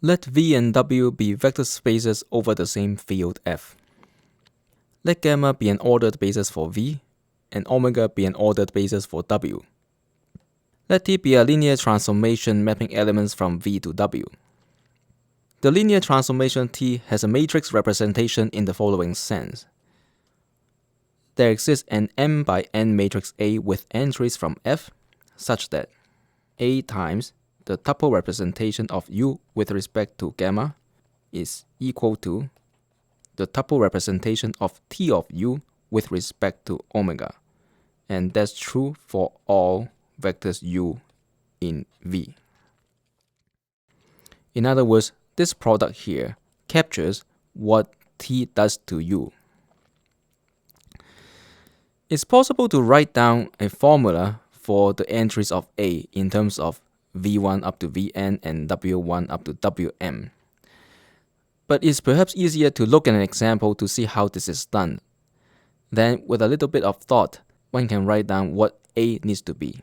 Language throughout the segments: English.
Let V and W be vector spaces over the same field F. Let gamma be an ordered basis for V, and omega be an ordered basis for W. Let T be a linear transformation mapping elements from V to W. The linear transformation T has a matrix representation in the following sense. There exists an m by n matrix A with entries from F, such that A times the tuple representation of U with respect to gamma is equal to the tuple representation of T of U with respect to omega, and that's true for all vectors U in V. In other words, this product here captures what T does to U. It's possible to write down a formula for the entries of A in terms of V1 up to Vn and W1 up to Wm. But it's perhaps easier to look at an example to see how this is done. Then, with a little bit of thought, one can write down what A needs to be.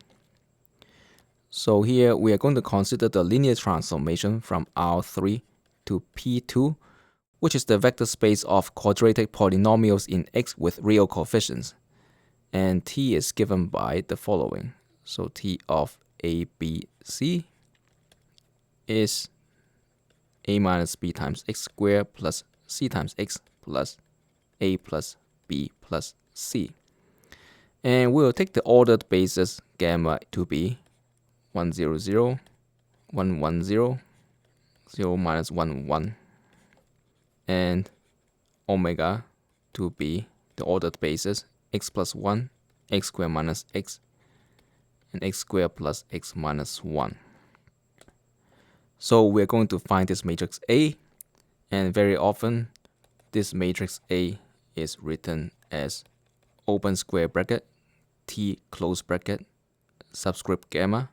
So here we are going to consider the linear transformation from R3 to P2, which is the vector space of quadratic polynomials in X with real coefficients. And T is given by the following. So T of A, B, C is A minus B times X squared plus C times X plus A plus B plus C. And we'll take the ordered basis gamma to be 1, 0, 0, 1, 1, 0, 0 minus 1, 1, and omega to be the ordered basis x plus 1, x squared minus x, and x squared plus x minus 1. So we're going to find this matrix A, and very often this matrix A is written as open square bracket, T close bracket, subscript gamma,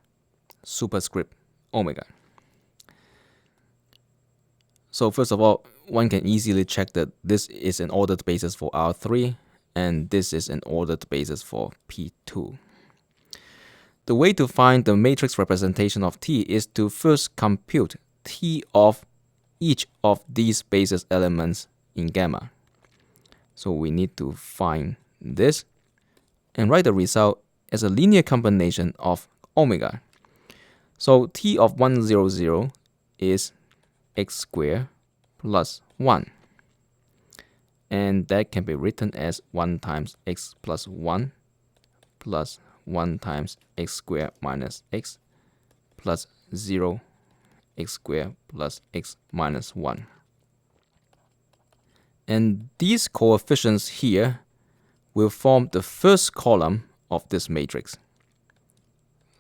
superscript omega. So first of all, one can easily check that this is an ordered basis for R3, and this is an ordered basis for P2. The way to find the matrix representation of T is to first compute T of each of these basis elements in gamma. So we need to find this and write the result as a linear combination of omega. So T of 1, 0, 0 is x squared plus 1. And that can be written as 1 times x plus 1 plus 1 times x squared minus x plus 0 x squared plus x minus 1. And these coefficients here will form the first column of this matrix.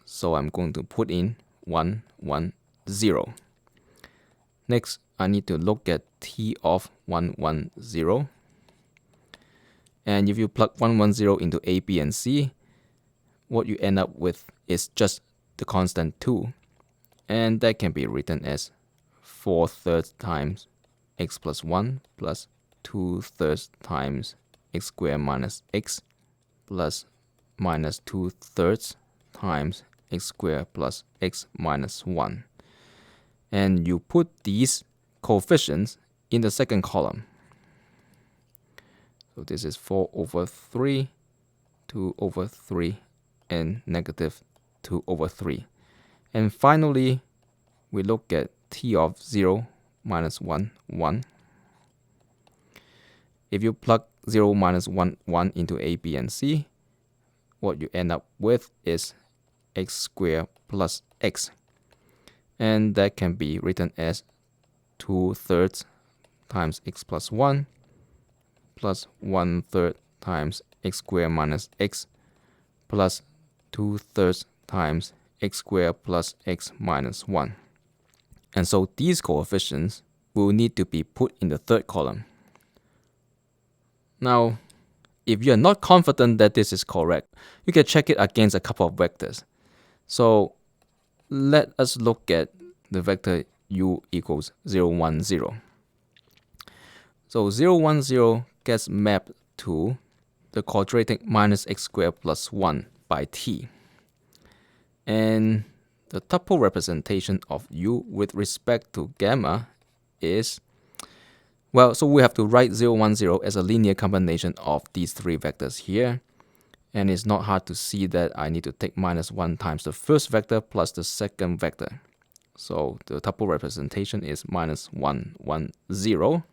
So I'm going to put in 1, 1, 0. Next, I need to look at T of 1, 1, 0. And if you plug 1, 1, 0 into A, B, and C, what you end up with is just the constant 2. And that can be written as 4/3 times x plus 1 plus 2/3 times x squared minus x plus minus 2/3 times x squared plus x minus 1. And you put these coefficients in the second column. So this is 4/3, 2/3, and negative 2/3. And finally, we look at T of 0 minus 1, 1. If you plug 0 minus 1, 1 into A, B, and C, what you end up with is x squared plus x. And that can be written as 2/3 times x plus 1 plus 1/3 times x squared minus x plus 2/3 times x squared plus x minus 1. And so these coefficients will need to be put in the third column. Now, if you're not confident that this is correct, you can check it against a couple of vectors. So let us look at the vector u equals 0, 1, 0. So 0, 1, 0 gets mapped to the quadratic minus x squared plus 1 by t. And the tuple representation of U with respect to gamma is, well, so we have to write 0, 1, 0 as a linear combination of these three vectors here. And it's not hard to see that I need to take -1 times the first vector plus the second vector. So the tuple representation is -1, 1, 0.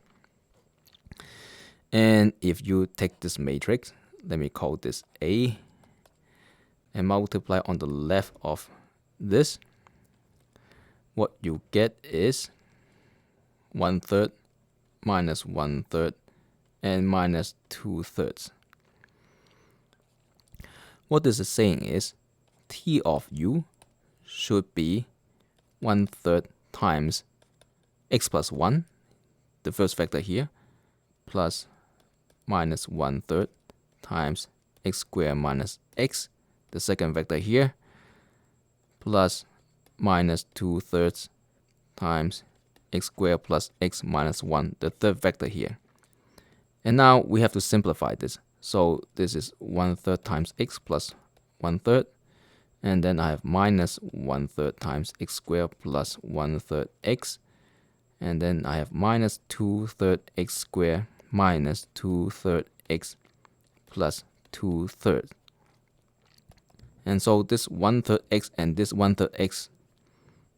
And if you take this matrix, let me call this A, and multiply on the left of this, what you get is 1/3 minus 1/3 and minus 2/3. What this is saying is T of U should be 1/3 times x plus 1, the first vector here, plus minus 1/3 times x squared minus x, the second vector here, plus minus 2/3 times x squared plus x minus 1, the third vector here. And now we have to simplify this. So this is 1/3 times x plus 1/3, and then I have minus 1/3 times x squared plus 1/3 x, and then I have minus 2/3 x squared minus 2/3 x plus 2/3. And so this 1/3 x and this 1/3 x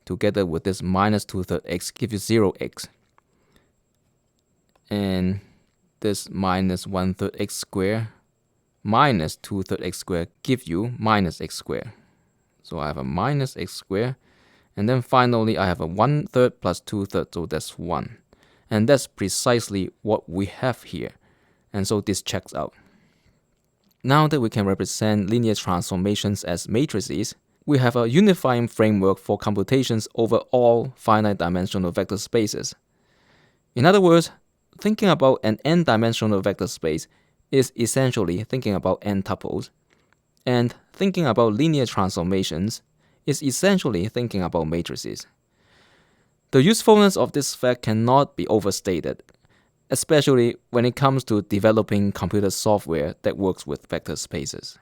together with this minus 2/3 x give you 0x. And this minus 1/3 x squared minus 2/3 x squared give you minus x squared. So I have a minus x squared, and then finally I have a 1/3 plus 2/3, so that's 1. And that's precisely what we have here. And so this checks out. Now that we can represent linear transformations as matrices, we have a unifying framework for computations over all finite dimensional vector spaces. In other words, thinking about an n-dimensional vector space is essentially thinking about n tuples, and thinking about linear transformations is essentially thinking about matrices. The usefulness of this fact cannot be overstated, especially when it comes to developing computer software that works with vector spaces.